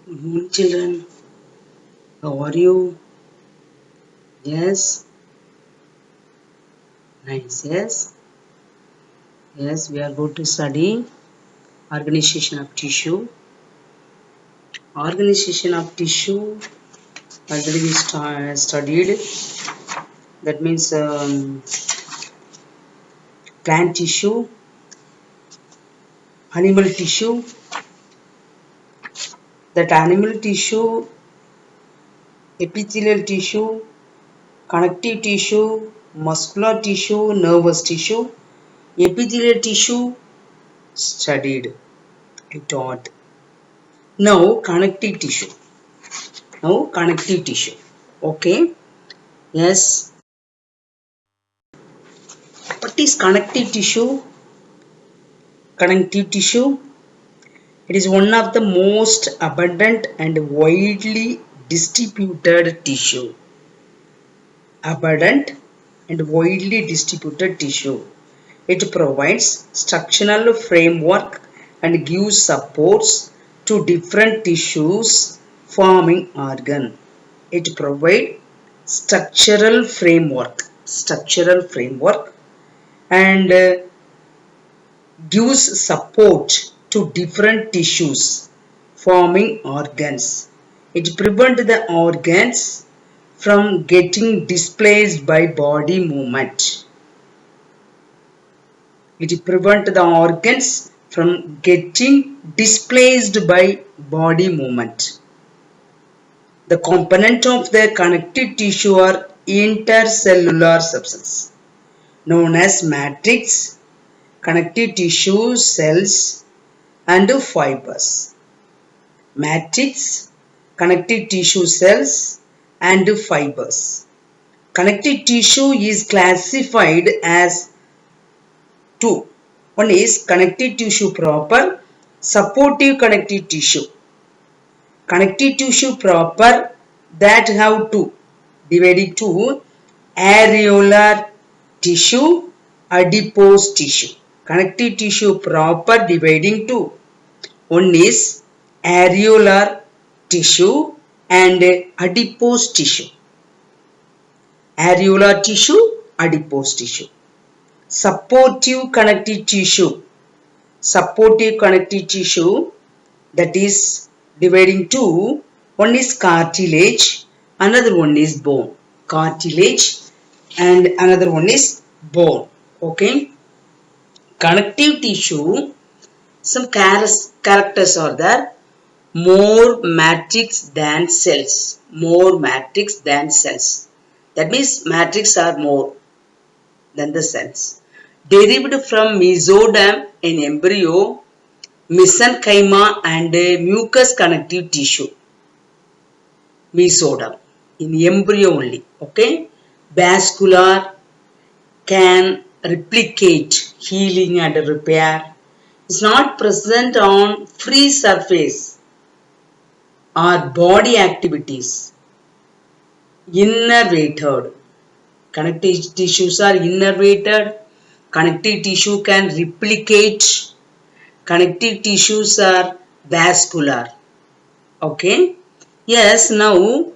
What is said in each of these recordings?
Good morning, children. How are you? Yes, nice. Yes. We are going to study organization of tissue. Organization of tissue already we studied. That means plant tissue, animal tissue. That animal tissue, epithelial tissue, connective tissue, muscular tissue, nervous tissue. Epithelial tissue studied. I taught. Now connective tissue. Okay. Yes. What is connective tissue? Connective tissue. It is one of the most abundant and widely distributed tissue. Abundant and widely distributed tissue. It provides structural framework and gives supports to different tissues forming organ. It provides structural framework and gives support to different tissues forming organs. It prevents the organs from getting displaced by body movement. It prevents the organs from getting displaced by body movement. The component of the connective tissue are intercellular substances known as matrix, connective tissue cells and fibers. Matrix, connective tissue cells and fibers. Connective tissue is classified as two. One is connective tissue proper, supportive connective tissue. Connective tissue proper that have two, divided to areolar tissue, adipose tissue. Connective tissue proper dividing two. One is areolar tissue and adipose tissue. Areolar tissue, adipose tissue. Supportive connective tissue. Supportive connective tissue that is dividing two. One is cartilage, another one is bone. Cartilage and another one is bone. Okay. Connective tissue, some characters are there. More matrix than cells. More matrix than cells. That means matrix are more than the cells. Derived from mesoderm in embryo, mesenchyma and mucous connective tissue. Mesoderm in embryo only. Okay. Vascular, can replicate, healing and repair. Is not present on free surface or body activities. Innervated. Connective tissues are innervated. Connective tissue can replicate. Connective tissues are vascular. Okay. Yes, now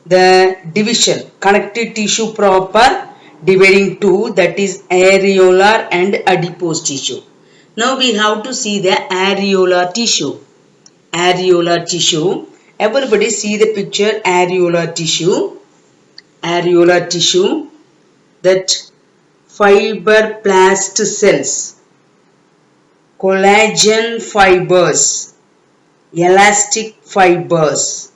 the division. Connective tissue proper dividing two, that is areolar and adipose tissue. Now we have to see the areolar tissue. Areolar tissue. Everybody see the picture areolar tissue. Areolar tissue, that fibroblast cells, collagen fibers, elastic fibers,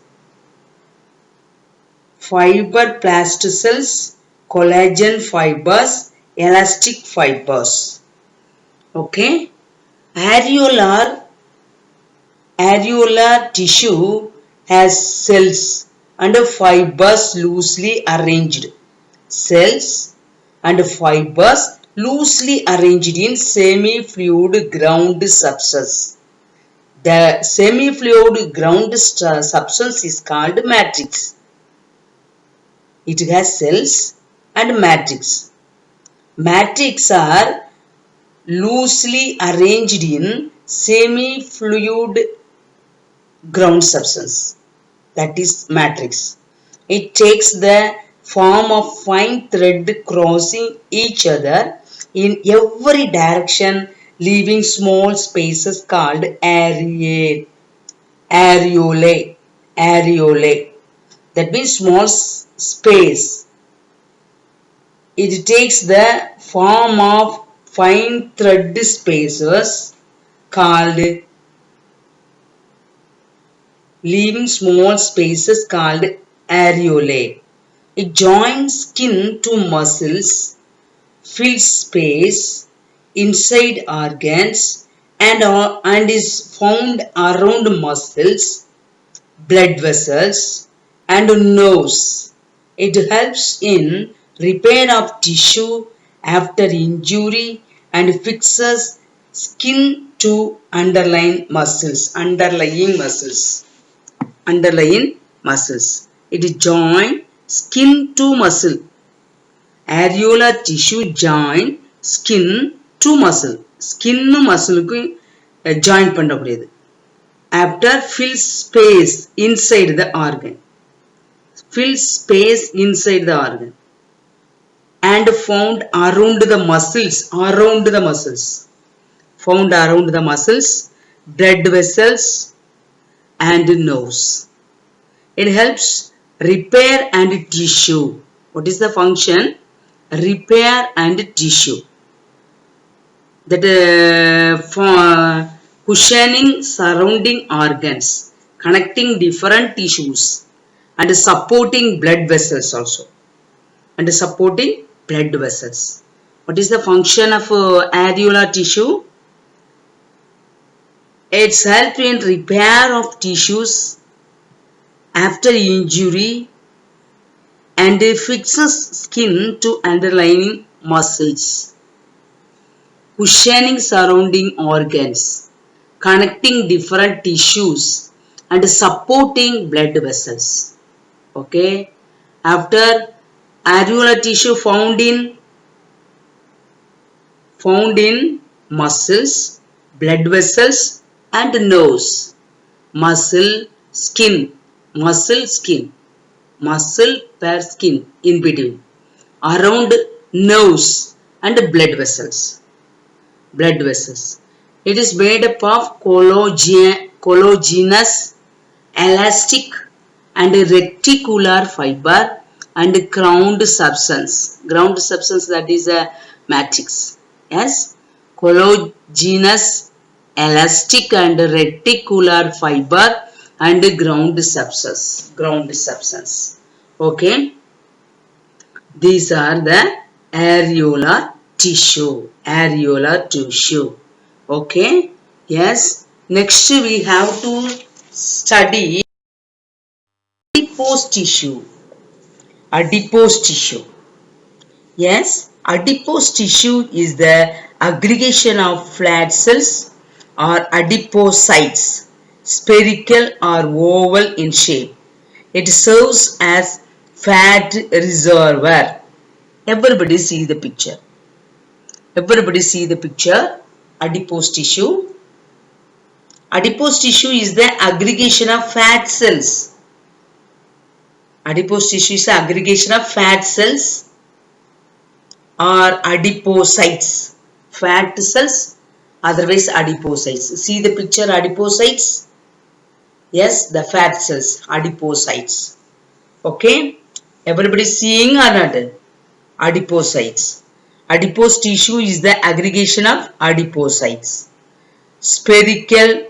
fibroblast cells, collagen fibers, elastic fibers. Okay. Areolar tissue has cells and fibers loosely arranged. Cells and fibers loosely arranged in semi-fluid ground substance. The semi-fluid ground substance is called matrix. It has cells and matrix. Matrix are loosely arranged in semi-fluid ground substance, that is matrix. It takes the form of fine thread crossing each other in every direction, leaving small spaces called areolae. Areolae. That means small space. It takes the form of fine thread spaces called leaving small spaces called areolae. It joins skin to muscles, fills space inside organs, and is found around muscles, blood vessels, and nerves. It helps in repair of tissue after injury and fixes skin to underlying muscles. It join skin to muscle. Areolar tissue join skin to muscle. Skin muscle join பண்ணக்கூடியது. After fill space inside the organ. Fill space inside the organ. And found around the muscles. Found around the muscles, blood vessels, and nerves. It helps repair and tissue. What is the function? Repair and tissue. That for cushioning surrounding organs, connecting different tissues, and supporting blood vessels also. And supporting blood vessels. What is the function of areolar tissue? It's help in repair of tissues after injury and fixes skin to underlying muscles, cushioning surrounding organs, connecting different tissues, and supporting blood vessels. Okay, after areolar tissue found in muscles, blood vessels, and nerves, muscle per skin in between, around nerves and blood vessels. It is made up of collagenous, elastic, and reticular fiber and ground substance. Ground substance, that is a matrix. Yes, collagenous, elastic, and reticular fiber and ground substance. Okay, these are the areolar tissue. Okay, yes. Next we have to study adipose tissue. Yes, adipose tissue is the aggregation of flat cells or adipocytes, spherical or oval in shape. It serves as fat reservoir. Everybody see the picture. Adipose tissue. Adipose tissue is the aggregation of fat cells. Adipose tissue is the aggregation of fat cells or adipocytes. Fat cells, otherwise adipocytes. See the picture, adipocytes. Yes, the fat cells, adipocytes. Okay, everybody seeing or not? Adipocytes. Adipose tissue is the aggregation of adipocytes, spherical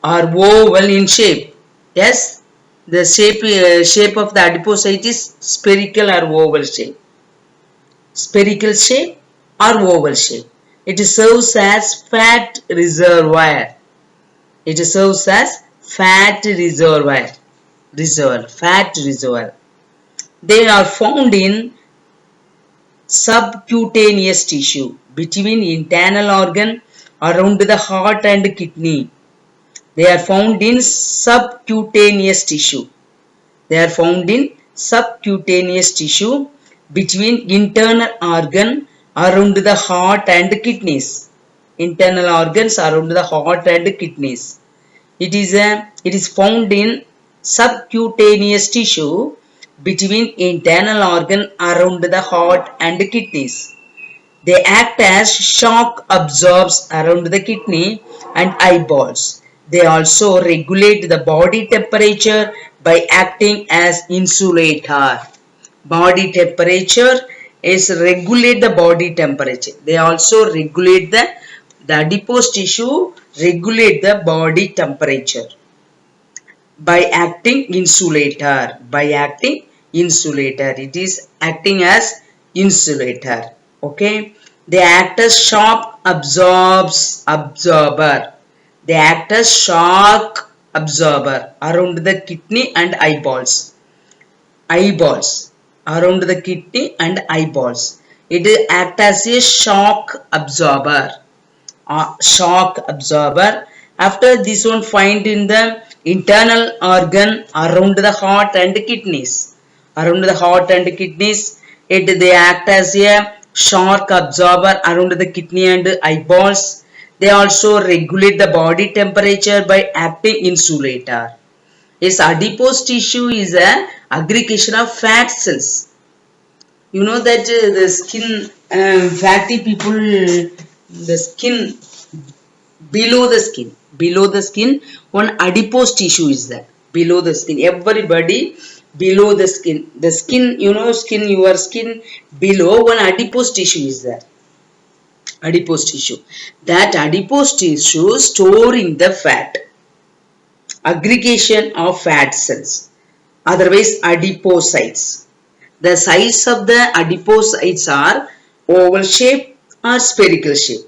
or oval in shape. Yes, the shape of the adipocyte is spherical or oval shape. Spherical shape or oval shape. It serves as fat reservoir. Fat reservoir. They are found in subcutaneous tissue between internal organ around the heart and kidney. They are found in subcutaneous tissue. Between internal organ around the heart and kidneys. Internal organs around the heart and kidneys. It is found in subcutaneous tissue between internal organ around the heart and kidneys. They act as shock absorbers around the kidney and eyeballs. They also regulate the body temperature by acting as insulator. Body temperature is regulate the body temperature. They also regulate the adipose tissue regulate the body temperature by acting insulator. By acting insulator, it is acting as insulator. Okay, they act as shock absorber. They act as shock absorber around the kidney and eyeballs around the kidney and eyeballs. It act as a shock absorber. After this one find in the internal organ around the heart and kidneys. Around the heart and kidneys, they act as a shock absorber around the kidney and eyeballs. They also regulate the body temperature by acting insulator. Yes, adipose tissue is a aggregation of fat cells. You know that the skin, fatty people, the skin below the skin, one adipose tissue is there. Below the skin, everybody below the skin, you know, your skin below one adipose tissue is there. Adipose tissue. That adipose tissue storing the fat. Aggregation of fat cells, otherwise adipocytes. The size of the adipocytes are oval shape or spherical shape.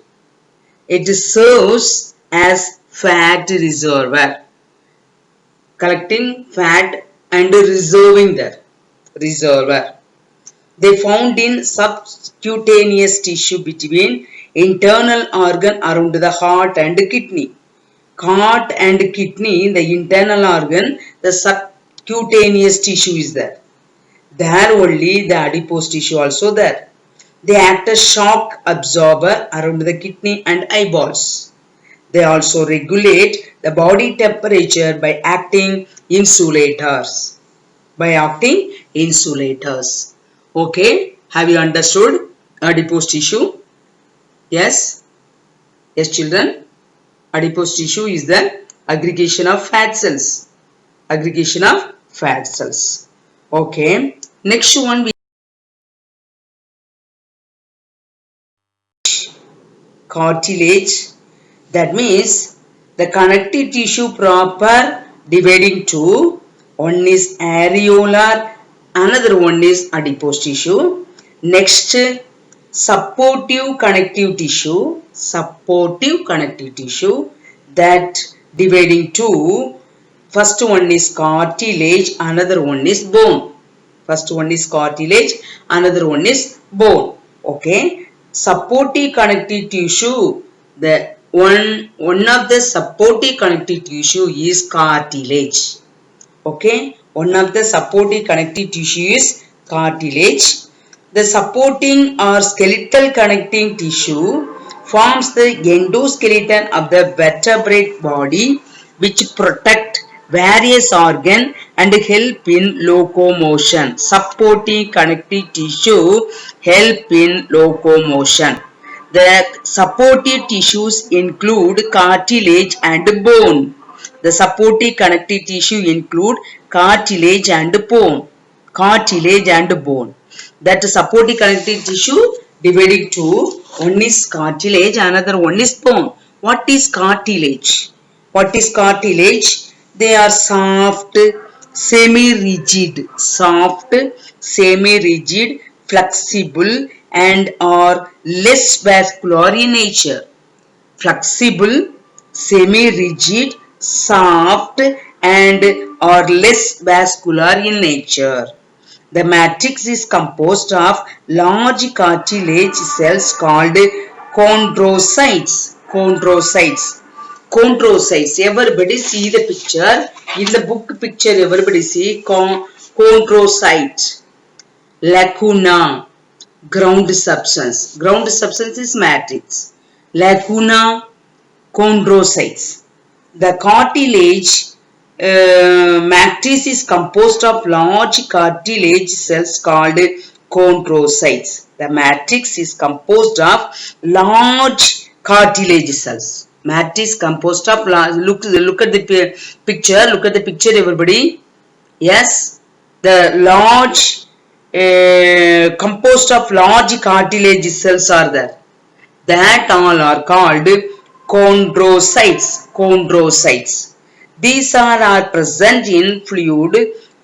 It serves as fat reservoir, collecting fat and reserving the reservoir. They found in subcutaneous tissue between internal organ around the heart and kidney. Heart and kidney, the internal organ, the subcutaneous tissue is there. There only the adipose tissue also there. They act as shock absorber around the kidney and eyeballs. They also regulate the body temperature by acting insulators. Okay, have you understood adipose tissue? Yes? Yes, children? Adipose tissue is the aggregation of fat cells. Okay. Next one, cartilage. That means the connective tissue proper dividing two. One is areolar, another one is adipose tissue. Next, supportive connective tissue that dividing two. First one is cartilage, another one is bone. Okay. Supportive connective tissue, the one of the supportive connective tissue is cartilage. Okay, one of the supportive connective tissue is cartilage. The supporting or skeletal connecting tissue forms the endoskeleton of the vertebrate body, which protect various organs and help in locomotion. Supporting connective tissue help in locomotion. The supportive tissues include cartilage and bone. The supportive connective tissue include cartilage and bone. That supportive connective tissue divided to one is cartilage, another one is bone. What is cartilage? They are soft, semi-rigid, flexible and are less vascular in nature. Flexible, semi-rigid, soft and are less vascular in nature. The matrix is composed of large cartilage cells called chondrocytes. Everybody see the picture. In the book picture, everybody see chondrocyte. Lacuna, ground substance. Ground substance is matrix. Lacuna, chondrocytes. The cartilage matrix is composed of large cartilage cells called chondrocytes. The matrix is composed of large cartilage cells. Matrix composed of large. Look at the picture. Look at the picture, everybody. Yes, the large composed of large cartilage cells are there. That all are called chondrocytes. Chondrocytes. These are present in fluid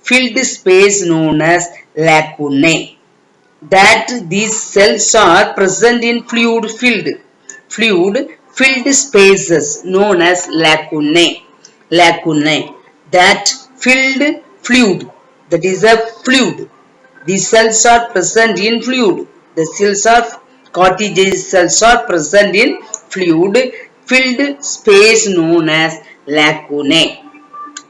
filled space known as lacunae. That these cells are present in fluid filled spaces known as lacunae. Lacunae. That filled fluid. That is a fluid. These cells are present in fluid. The cells are cartilage cells are present in fluid filled space known as lacunae.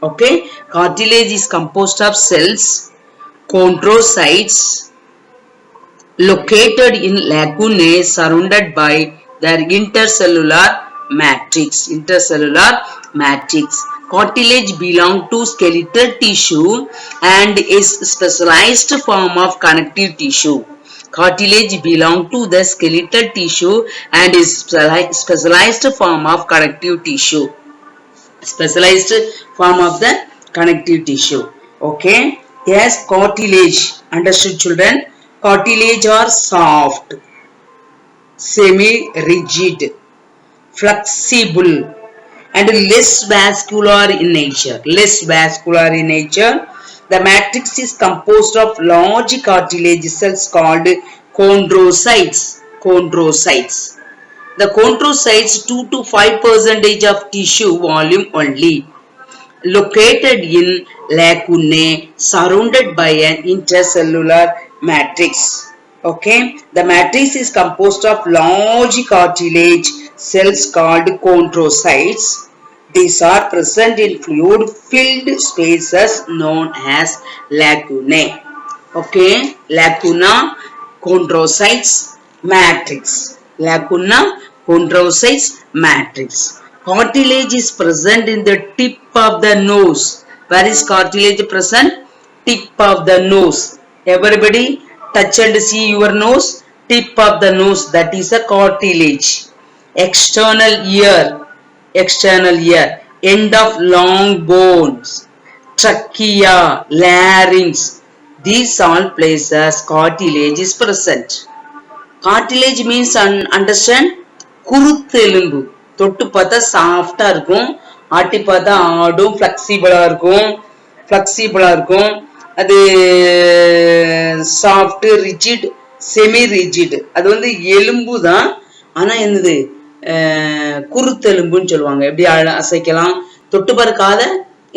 Okay, cartilage is composed of cells, chondrocytes, located in lacunae surrounded by their intercellular matrix. Intercellular matrix. Cartilage belongs to skeletal tissue and is specialized form of connective tissue. Cartilage belongs to the skeletal tissue and is specialized form of connective tissue. Specialized form of the connective tissue. Okay. Yes, cartilage. Understood, children? Cartilage are soft, semi-rigid, flexible, and less vascular in nature. Less vascular in nature. The matrix is composed of large cartilage cells called chondrocytes. Chondrocytes. The chondrocytes 2 to 5% of tissue volume only. Located in lacunae surrounded by an intercellular matrix. Okay, the matrix is composed of large cartilage cells called chondrocytes. These are present in fluid filled spaces known as lacunae. Okay, lacuna, chondrocytes, matrix. Lacuna, chondrocytes, matrix. Cartilage is present in the tip of the nose. Where is cartilage present? Tip of the nose. Everybody touch and see your nose. Tip of the nose, that is a cartilage. External ear. External ear. End of long bones. Trachea, larynx. These all places cartilage is present. Cartilage means understand? குருத்தெலும்பு. தொட்டு பார்த்தா சாஃப்டா இருக்கும், ஆட்டி பார்த்தா ஆடும், ஃபிளெக்சிபிளா இருக்கும். அது soft, rigid, semi rigid. அது வந்து எலும்பு தான், ஆனா என்னது குருத்தெலும்புன்னு சொல்லுவாங்க. எப்படி அசைக்கலாம், தொட்டு பார்க்காத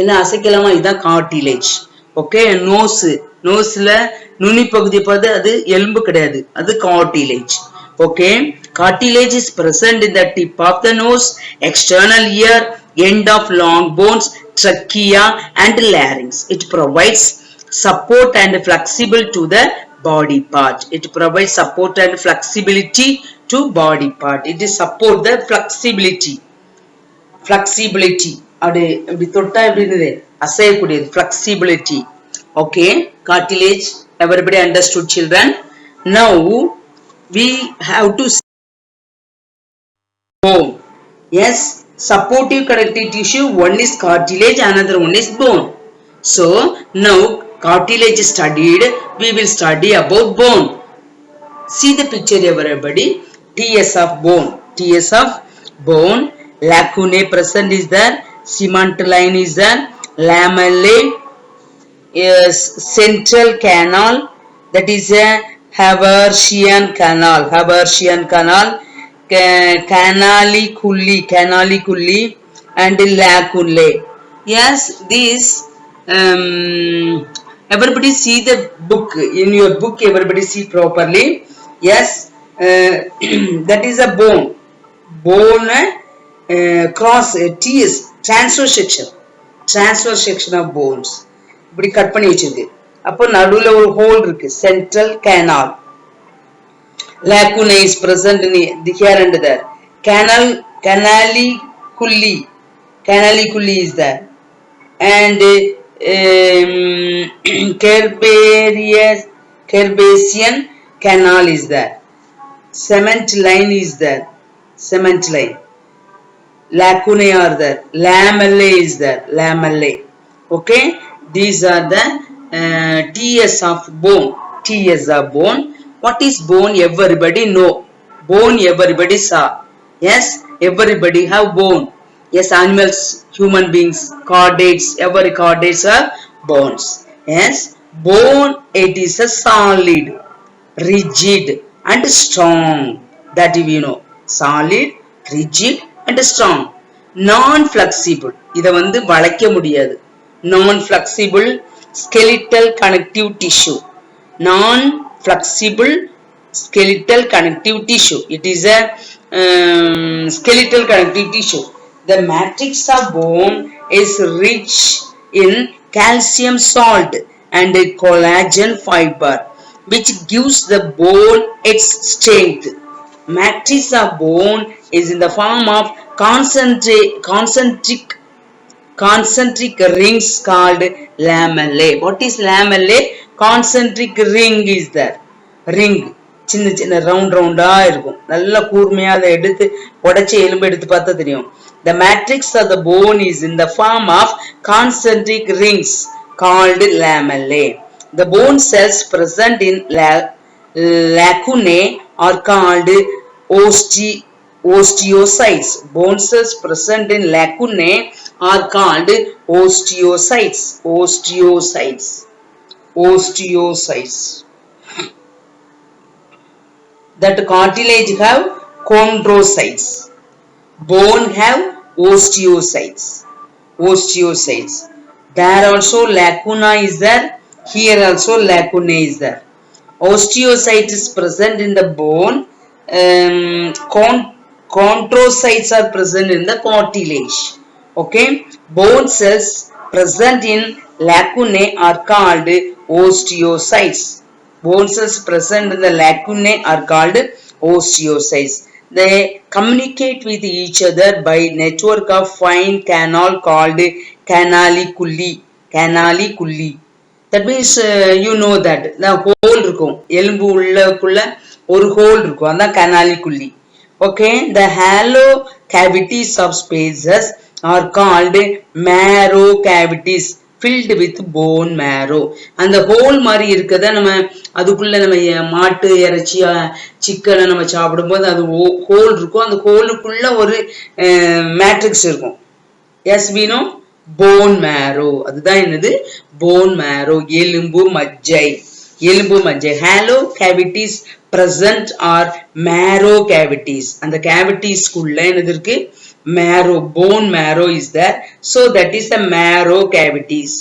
என்ன அசைக்கலாமா, இதுதான் கார்டிலேஜ். ஓகே, நோஸ்ல நுனி பகுதி பார்த்து அது எலும்பு கிடையாது, அது cartilage. Okay, cartilage is present in the tip of the nose, external ear, end of long bones, trachea and larynx. It provides support and flexibility to the body part. It provides support and flexibility to body part. It is support the flexibility. Flexibility. அப்படி தொட்டா எப்படி இருந்தது, அசையக்கூடியது, flexibility. Okay, cartilage. Everybody understood, children? Now we have to see bone. Yes, supportive connective tissue, one is cartilage, another one is bone. So now cartilage studied, we will study about bone. See the picture, everybody. TS of bone. TS of bone. Lacunae present is there, cement line is there, lamellae, is central canal, that is a Haversian canal, canaliculi and lacunae. Yes, these everybody see the book. In your book, everybody see properly. Yes, that is a bone. Cross TS, transverse section of bones. இப்படி cut பண்ணி வச்சிருக்கு. அப்போ நடுவுல ஒரு whole இருக்கு, central canal. lacunae is present in here and there. Canaliculi, Canaliculi is there. And Kerbasian canal is there. Cement line is there. Cement line. Lacunae are there. Lamellae is there. Lamellae. Okay. These are the TS of bone. TS of bone. What is bone? Everybody know. Bone everybody saw. Yes. Everybody have bone. Yes. Animals, human beings, chordates. Every chordates are bones. Yes. Bone, it is a solid, rigid and strong. That we know. Solid, rigid and strong. Non-flexible. இதை வளைக்க முடியாது. Non-flexible skeletal connective tissue. Non-flexible skeletal connective tissue. It is a skeletal connective tissue. The matrix of bone is rich in calcium salt and collagen fiber, which gives the bone its strength. Matrix of bone is in the form of concentric rings called lamellae. What is lamellae? Concentric ring is there. Ring. சின்ன சின்ன ரவுண்டா இருக்கும். நல்ல கூர்மையா அதை எடுத்து உடைச்சு எலும்பு எடுத்து பார்த்தா தெரியும். The matrix of the bone is in the form of concentric rings called lamellae. The bone cells present in lacunae are called osteocytes. Bone cells present in lacunae are called osteocytes. Osteocytes. That cartilage have chondrocytes. Bone have osteocytes. There also lacuna is there. Here also lacunae is there. Osteocyte is present in the bone. Chondrocytes are present in the cartilage. Okay. Bone cells present in lacunae are called osteocytes. Bone cells present in the lacunae are called osteocytes. They communicate with each other by network of fine canal called canaliculi. That means you know that the hole இருக்கும் எலும்பு உள்ளக்குள்ள ஒரு whole இருக்கும் அதான் canaliculi. Okay, the hollow cavities of spaces are called marrow cavities filled with bone marrow. அந்த whole மாதிரி இருக்கத நம்ம அதுக்குள்ள நம்ம மாட்டு இறைச்சி சிக்கனை நம்ம சாப்பிடும்போது அது ஹோல் இருக்கும். அந்த ஹோலுக்குள்ள ஒரு மேட்ரிக்ஸ் இருக்கும். Yes, we know bone marrow. அதுதான் என்னது bone marrow. எலும்பு மஜ்ஜை. Hollow cavities present are marrow cavities. அந்த cavities-குள்ள என்னது இருக்கு marrow, bone marrow is there. So that is a marrow cavities.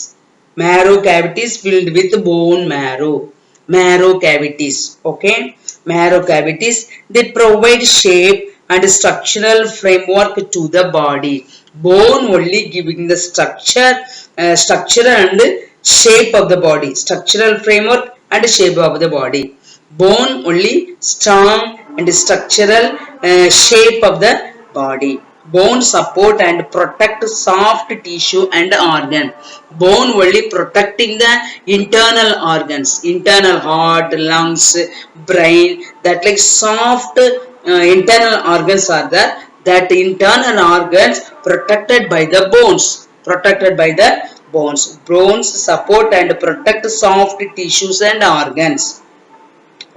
Marrow cavities filled with bone marrow. Marrow cavities. Okay. Marrow cavities. They provide shape and structural framework to the body. Bone only giving the structure and shape of the body. Structural framework and shape of the body. Bone only strong and structural shape of the body. Bone support and protect soft tissue and organ. Bone only protecting the internal organs, internal heart, lungs, brain. That like soft internal organs are there. That internal organs protected by the bones. Bones support and protect soft tissues and organs.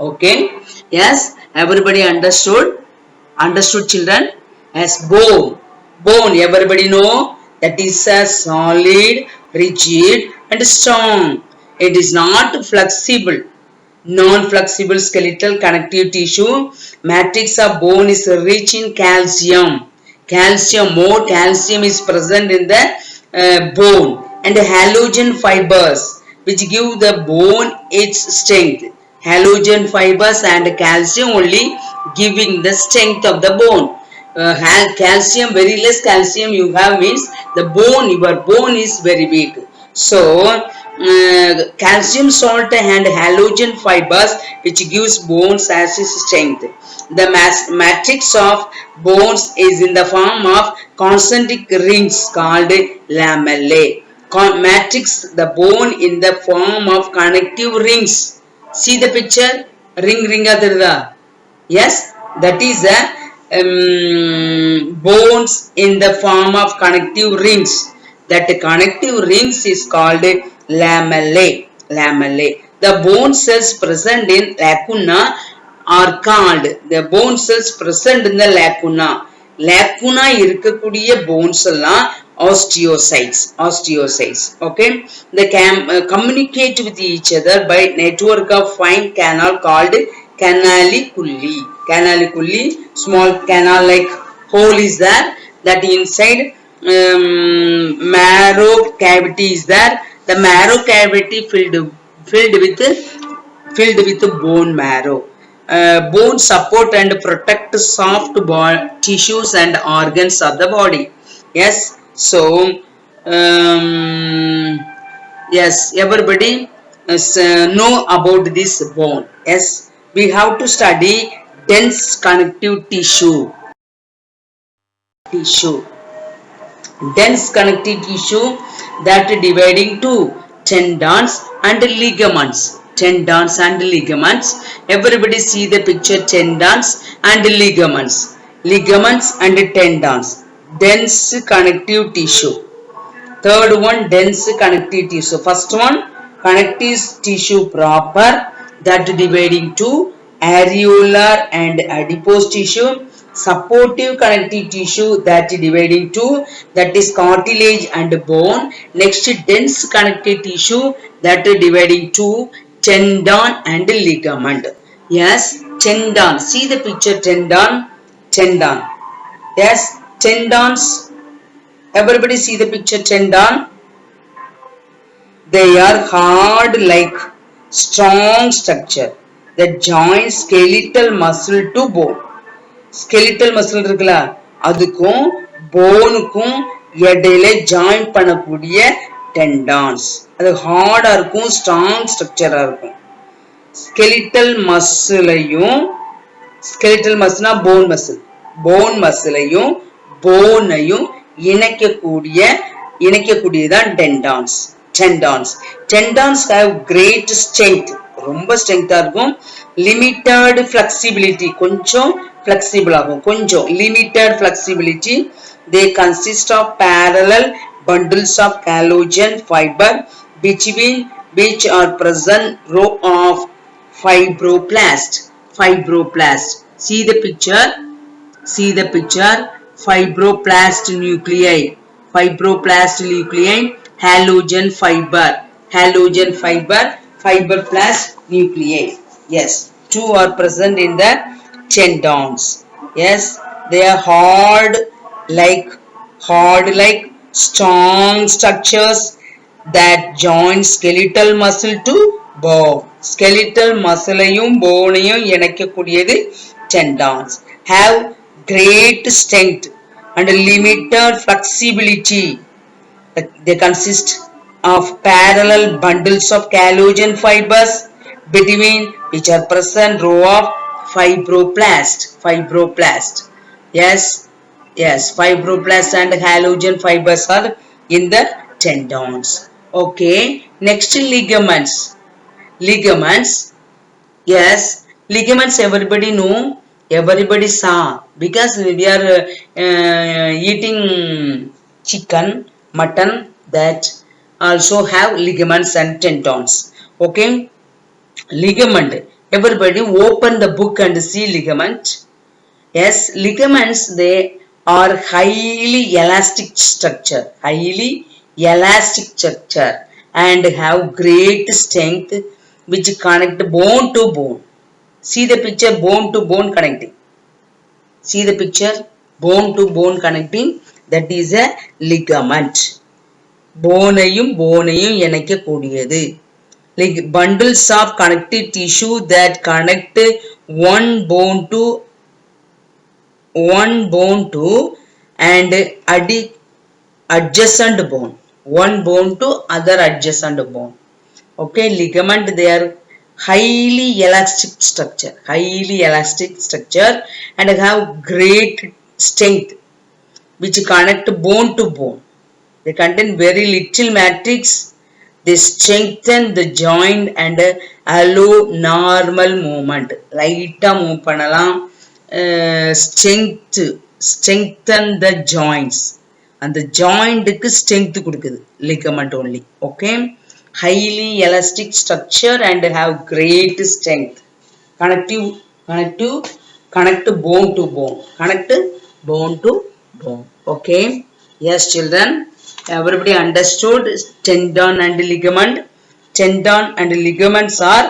Okay. Yes. Everybody understood? Understood, children? As bone, everybody know that is a solid, rigid and strong. It is not flexible. Non-flexible skeletal connective tissue. Matrix of bone is rich in calcium. More calcium is present in the bone and halogen fibers which give the bone its strength. Halogen fibers and calcium only giving the strength of the bone. Calcium, very less calcium you have means the bone, your bone is very weak. So calcium salt and halogen fibers which gives bones as strength. The matrix of bones is in the form of concentric rings called lamellae. Matrix, the bone in the form of connective rings. See the picture? Ring adirda. Yes, that is a bones in the form of connective rings. That connective rings is called lamellae. Lamellae. The bone cells present in lacuna are called the bone cells present in the lacuna. Lacuna இருக்கக்கூடிய bones எல்லாம் osteocytes. Okay, they can communicate with each other by network of fine canal called canaliculi. Canaliculi, small canal like hole is there, that inside marrow cavity is there. The marrow cavity filled with bone marrow. Bone support and protect soft tissues and organs of the body. Yes, so yes, everybody know about this bone. Yes, we have to study dense connective tissue. Dense connective tissue that dividing to tendons and ligaments. Tendons and ligaments. Everybody see the picture, tendons and ligaments. Ligaments and tendons. Dense connective tissue. Third one, dense connective tissue. First one, connective tissue proper that dividing to areolar and adipose tissue. Supportive connective tissue that dividing to, that is cartilage and bone. Next, dense connective tissue that dividing to tendon and ligament. Yes, tendon. See the picture, tendon. Tendon. Yes, tendons. Everybody see the picture, tendon. They are hard like strong structure that joins skeletal muscle to bone. Skeletal muscle இருக்குல்ல, அதுக்கும் போனுக்கும் இடையில join பண்ணக்கூடிய tendons. அது ஹார்டா இருக்கும், strong ஸ்ட்ரக்சரா இருக்கும். skeletal மசிலையும், skeletal மசில்னா போன் மசில், போன் மசிலையும் போனையும் இணைக்கக்கூடியதான் tendons. Tendons have great strength. ரொம்ப ஸ்ட்ரெngthா இருக்கும். Limited flexibility. கொஞ்சம் flexible ஆகும். கொஞ்சம் limited flexibility. They consist of parallel bundles of collagen fiber between which are present row of fibroblast. See the picture. Fibroblast nuclei. Halogen fiber, fibroblast nuclei. Yes, two are present in the tendons. Yes, they are hard like strong structures that join skeletal muscle to bone. Skeletal muscle-ஐயும் bone-ஐயும் இணைக்கக்கூடியது tendons. Have great strength and limited flexibility. They consist of parallel bundles of collagen fibers between which are present row of fibroblast. Yes, fibroblast and halogen fibers are in the tendons. Okay, next, ligaments. Yes, ligaments everybody know, everybody saw, because we are eating chicken, mutton, that also have ligaments and tendons. Okay, ligament. Everybody open the book and see ligament. Yes, ligaments, they are highly elastic structure and have great strength which connect bone to bone. See the picture, bone to bone connecting. See the picture, bone to bone connecting. That is a ligament. போனையும் இணைக்கக்கூடியது. Like bundles of connective tissue that connect one bone to and adjacent bone. One bone to other adjacent bone. Okay, ligament, they are highly elastic structure and have great strength which connect bone to bone. They contain very little matrix. They strengthen the joint and allow normal movement. Light move பண்ணலாம். Strengthen the joints. And the joint க்கு strength கொடுக்குது. Ligament only. Okay. Highly elastic structure and have great strength. Connective, connective, connect bone to bone. Connect bone to bone. Okay. Yes, children. Everybody understood tendon and ligament. Tendon and ligaments are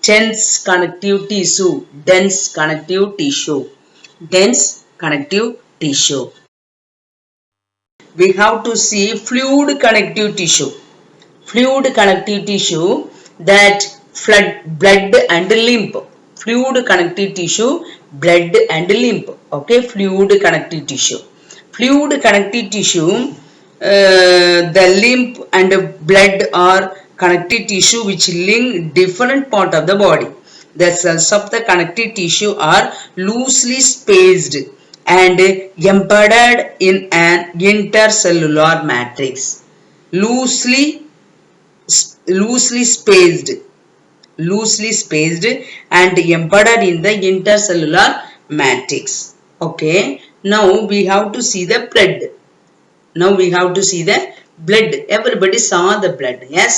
dense connective tissue. Dense connective tissue. Dense connective tissue. We have to see fluid connective tissue. Fluid connective tissue that flood blood and lymph. Fluid connective tissue, blood and lymph. Okay, fluid connective tissue. Fluid connective tissue, the lymph and blood are connective tissue which link different part of the body. The cells of the connective tissue are loosely spaced and embedded in an intercellular matrix. Loosely spaced and embedded in the intercellular matrix. Okay, now we have to see the blood. Everybody saw the blood. Yes,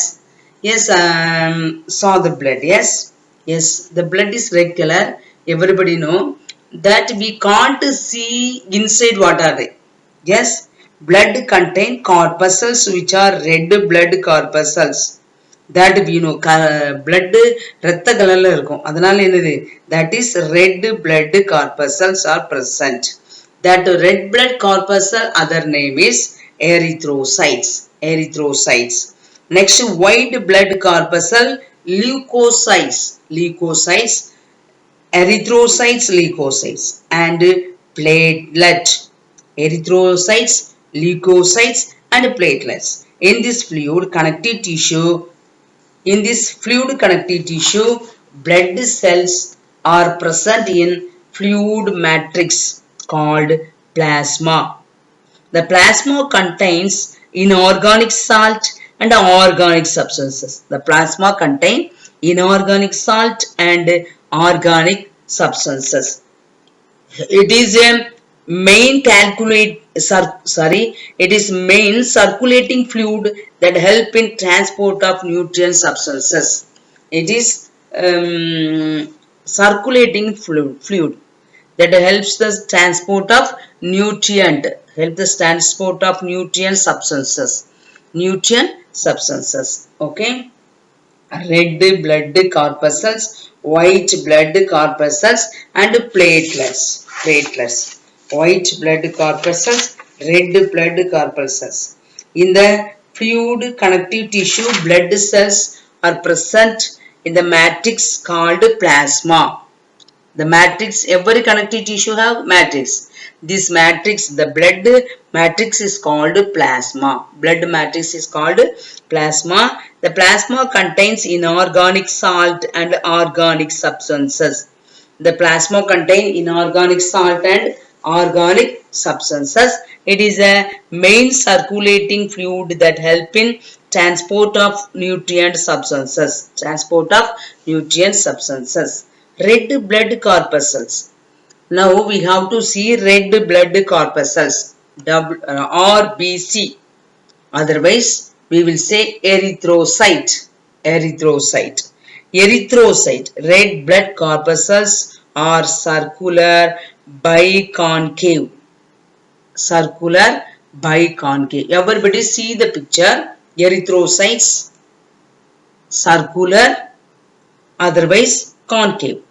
saw the blood. Yes, the blood is red color. Everybody know that we can't see inside. What are they? Yes, blood contain corpuscles which are red blood corpuscles. That we know. Blood ரத்த கலர்ல இருக்கும். அதனால என்னது? That is red blood corpuscles are present. That red blood corpuscle other name is erythrocytes. Next, white blood corpuscle leukocytes. Erythrocytes and platelet. Erythrocytes, leukocytes and platelets. In this fluid connective tissue, blood cells are present in fluid matrix called plasma. The plasma contains inorganic salt and organic substances. The plasma contains inorganic salt and organic substances. It is a main circulating fluid that help in transport of nutrient substances. It is circulating fluid that helps the transport of nutrient substances. Okay, red blood corpuscles, white blood corpuscles and platelets. White blood corpuscles, red blood corpuscles. In the fluid connective tissue, blood cells are present in the matrix called plasma. The matrix, every connective tissue have matrix. This matrix, the blood matrix is called plasma. Blood matrix is called plasma. The plasma contains inorganic salt and organic substances. The plasma contains inorganic salt and organic substances. It is a main circulating fluid that help in transport of nutrient substances. Red blood corpuscles. Now we have to see red blood corpuscles, RBC. Otherwise we will say erythrocyte. Red blood corpuscles are circular biconcave. Everybody see the picture. Erythrocytes, circular, otherwise concave.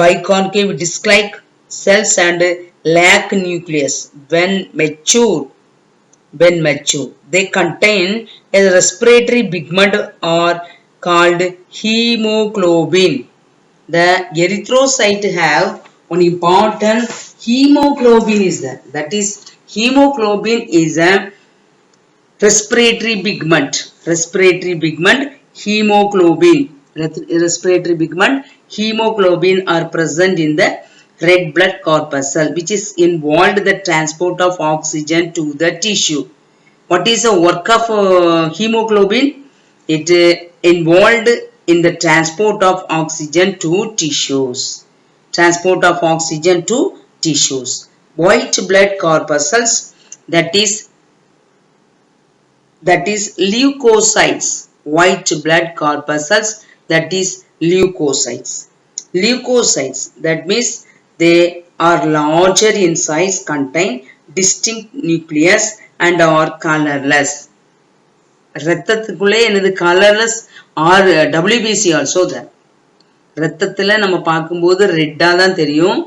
Biconcave disc-like cells and lack nucleus. When mature, they contain a respiratory pigment or called hemoglobin. The erythrocyte have one important hemoglobin is there. That is, hemoglobin is a Respiratory pigment, hemoglobin, respiratory pigment, hemoglobin are present in the red blood corpuscle, which is involved in the transport of oxygen to the tissue. What is the work of hemoglobin? It involved in the transport of oxygen to tissues. Transport of oxygen to tissues. White blood corpuscles, that is leukocytes. White blood corpuscles, that is leukocytes. Leukocytes, that means they are larger in size, contain distinct nucleus and are colorless. ரத்தத்துக்குள்ளே என்னது colourless R WBC also தான். ரத்தத்துல நம்ம பார்க்கும்போது ரெட்டா தான் தெரியும்.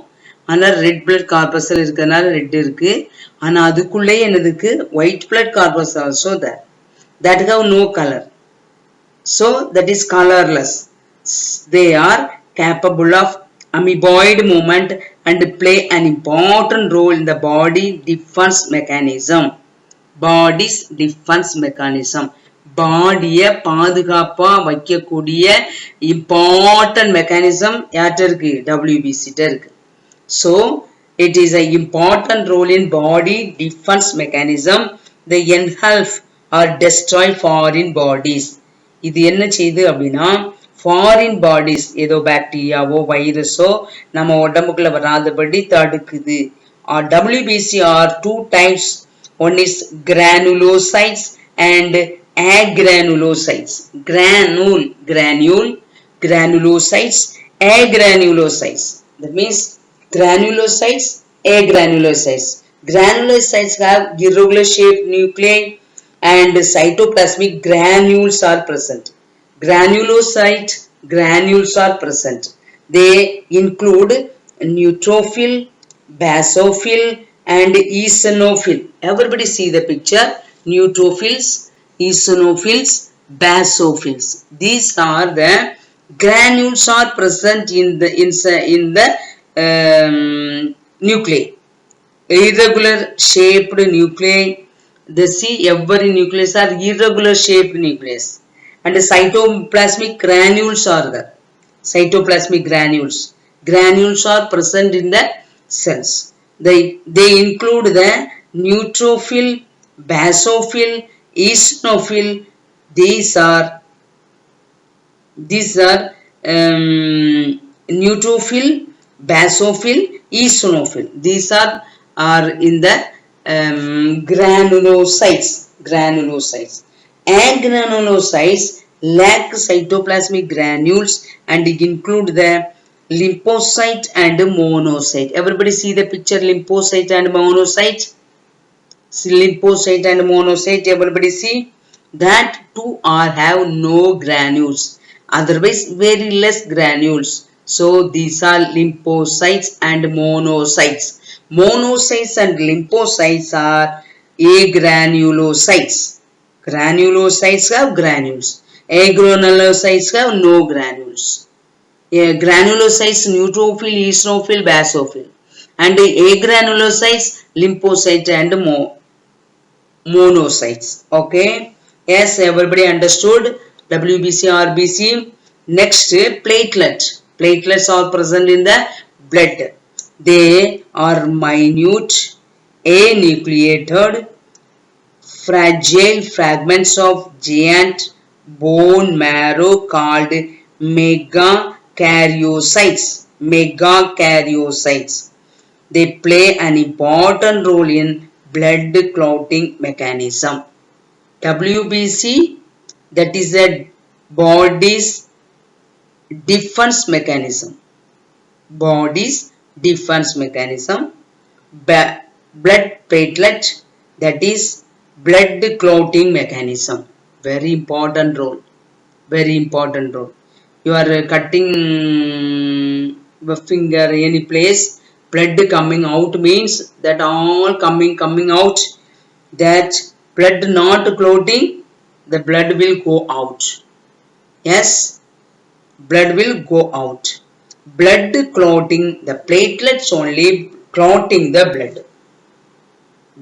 ஆனா red blood கார்பஸல் இருக்கிறதுனால ரெட் இருக்கு. ஆனா அதுக்குள்ளே என்னதுக்கு ஒயிட் பிளட் கார்பஸ் ஆல்சோ தான். That have no color. So that is colorless. They are capable of amoeboid movement and play an important role in the body defense mechanism. Body's defense mechanism. பாடியை பாதுகாப்பா வைக்கக்கூடிய important mechanism யார்ட்ட இருக்கு? WBC இருக்கு. So it is an important role in body defense mechanism. They engulf or destroy foreign bodies. இது என்ன செய்யுது அப்படின்னா foreign bodies, ஏதோ பாக்டீரியாவோ வைரஸோ நம்ம உடம்புக்குள்ள வராதபடி தடுக்குது. WBC are two types. One is granulocytes and agranulocytes. Granulocytes, agranulocytes. That means granulocytes, agranulocytes. Granulocytes have irregular shaped nuclei and cytoplasmic granules are present. Granules are present. They include neutrophil, basophil and eosinophil. Everybody see the picture. Neutrophils, eosinophils, basophils. These are the granules are present in the nuclei. Irregular shaped nuclei. The see every nucleus are irregular shaped nucleus. And the cytoplasmic granules are there. Cytoplasmic granules. Granules are present in the cells. They include the neutrophil, basophil, eosinophil. These are neutrophil, basophil, eosinophil. These are in the granulocytes. Agranulocytes lack cytoplasmic granules and include the lymphocyte and monocyte. Everybody see the picture, lymphocyte and monocyte. Lymphocyte and monocyte, everybody see. That two have no granules, otherwise very less granules. So these are lymphocytes and monocytes. Monocytes and lymphocytes are agranulocytes. Granulocytes have granules. Agranulocytes have no granules. Granulocytes, neutrophil, eosinophil, basophil. And agranulocytes, lymphocytes and monocytes. Okay. Yes, everybody understood WBC, RBC. Next, platelet. Platelets are present in the blood. They are minute, anucleated, fragile fragments of giant bone marrow called megakaryocytes. They play an important role in blood clotting mechanism. WBC, that is a body's defense mechanism. Blood platelet, that is blood clotting mechanism. Very important role. You are cutting the finger any place, blood coming out means that all coming out. That blood not clotting, the blood will go out. Yes, blood will go out. Blood clotting, the platelets only clotting the blood.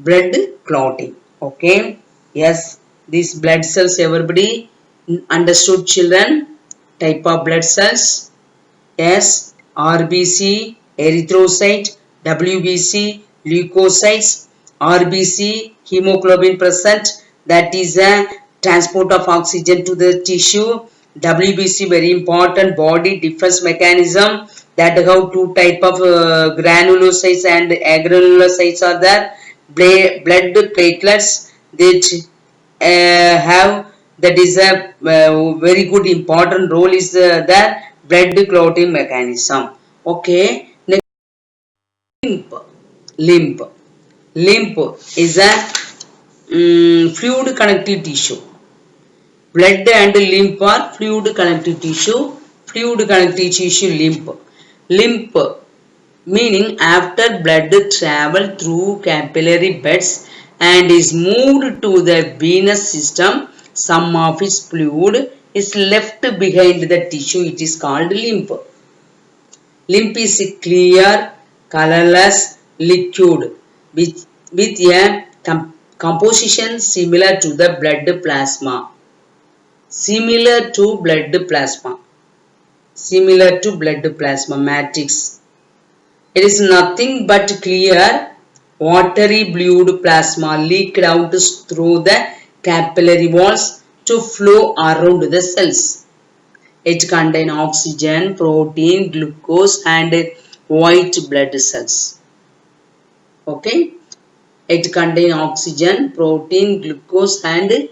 Blood clotting. Okay. Yes, These blood cells, everybody understood, children? Type of blood cells? Yes, RBC, erythrocyte, WBC, leukocytes, RBC, hemoglobin present, that is a transport of oxygen to the tissue. WBC, very important, body defense mechanism, that have two type of granulocytes and agranulocytes are there. Blood platelets that have, that is a very good important role is the blood clotting mechanism. Okay, next, lymph. Lymph. Lymph is a fluid connective tissue. Blood and lymph are fluid connective tissue. Fluid connective tissue, lymph. Lymph meaning after blood travel through capillary beds and is moved to the venous system, some of its fluid is left behind the tissue. It is called lymph. Lymph is a clear, colorless liquid with a composition similar to the blood plasma. Similar to blood plasma. Similar to blood plasma matrix. It is nothing but clear, watery blue plasma leaked out through the capillary walls to flow around the cells. It contains oxygen, protein, glucose and white blood cells. Okay. It contains oxygen, protein, glucose and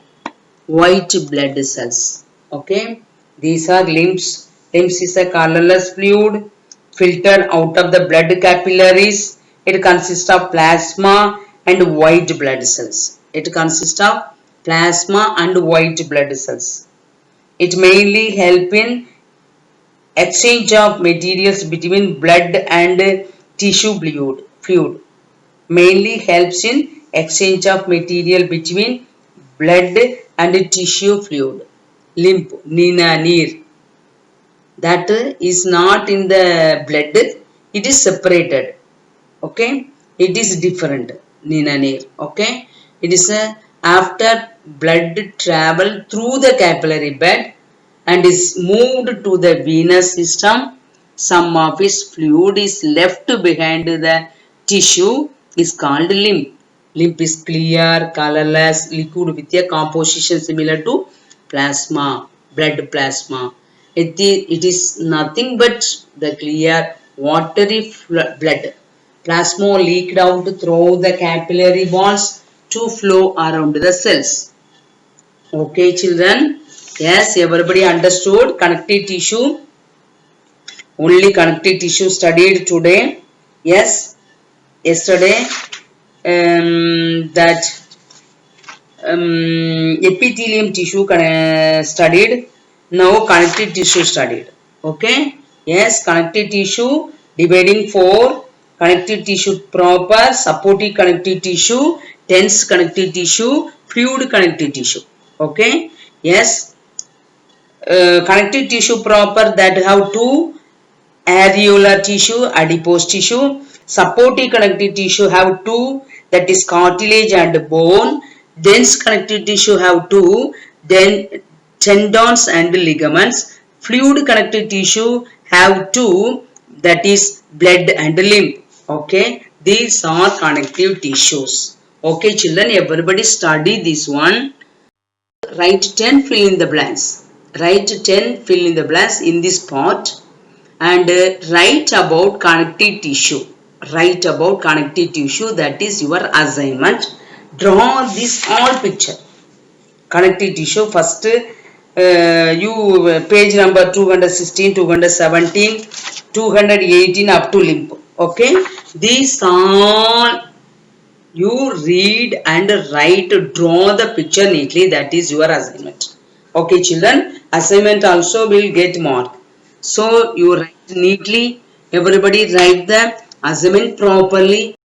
white blood cells. Okay. These are lymphs. Lymphs is a colorless fluid filtered out of the blood capillaries. It consists of plasma and white blood cells. It consists of plasma and white blood cells. It mainly helps in exchange of materials between blood and tissue fluid. Mainly helps in exchange of material between blood and tissue fluid. Lymph, neer. That is not in the blood, it is separated. Okay, it is different. Neer. Okay, it is after blood travel through the capillary bed and is moved to the venous system, some of its fluid is left behind the tissue is called lymph. Lymph is clear, colorless liquid with a composition similar to plasma, blood plasma. It is nothing but the clear watery blood. Plasma leaked out through the capillary walls to flow around the cells. Okay, children. Yes, everybody understood connective tissue. Only connective tissue studied today. Yes, yesterday that epithelium tissue studied. Now connective tissue studied. Okay. Yes, connective tissue dividing 4. Connective tissue proper, supportive connective tissue, dense connective tissue, fluid connective tissue. Okay. Yes. Connective tissue proper, that have 2. Areolar tissue, adipose tissue. Supportive connective tissue have 2, that is cartilage and bone. Dense connective tissue have 2, then tendons and ligaments. Fluid connective tissue have 2, that is blood and lymph. Okay, these are connective tissues. Okay, children, everybody study this one. Write 10 fill in the blanks. Write 10 fill in the blanks in this part and write about connective tissue. Write about connective tissue, that is your assignment. Draw this all picture. Connective tissue, first you page number 216, 217, 218 up to lymph. Okay, these all you read and write, draw the picture neatly, that is your assignment. Okay, children, assignment also will get mark. So you write neatly, everybody write the assignment properly.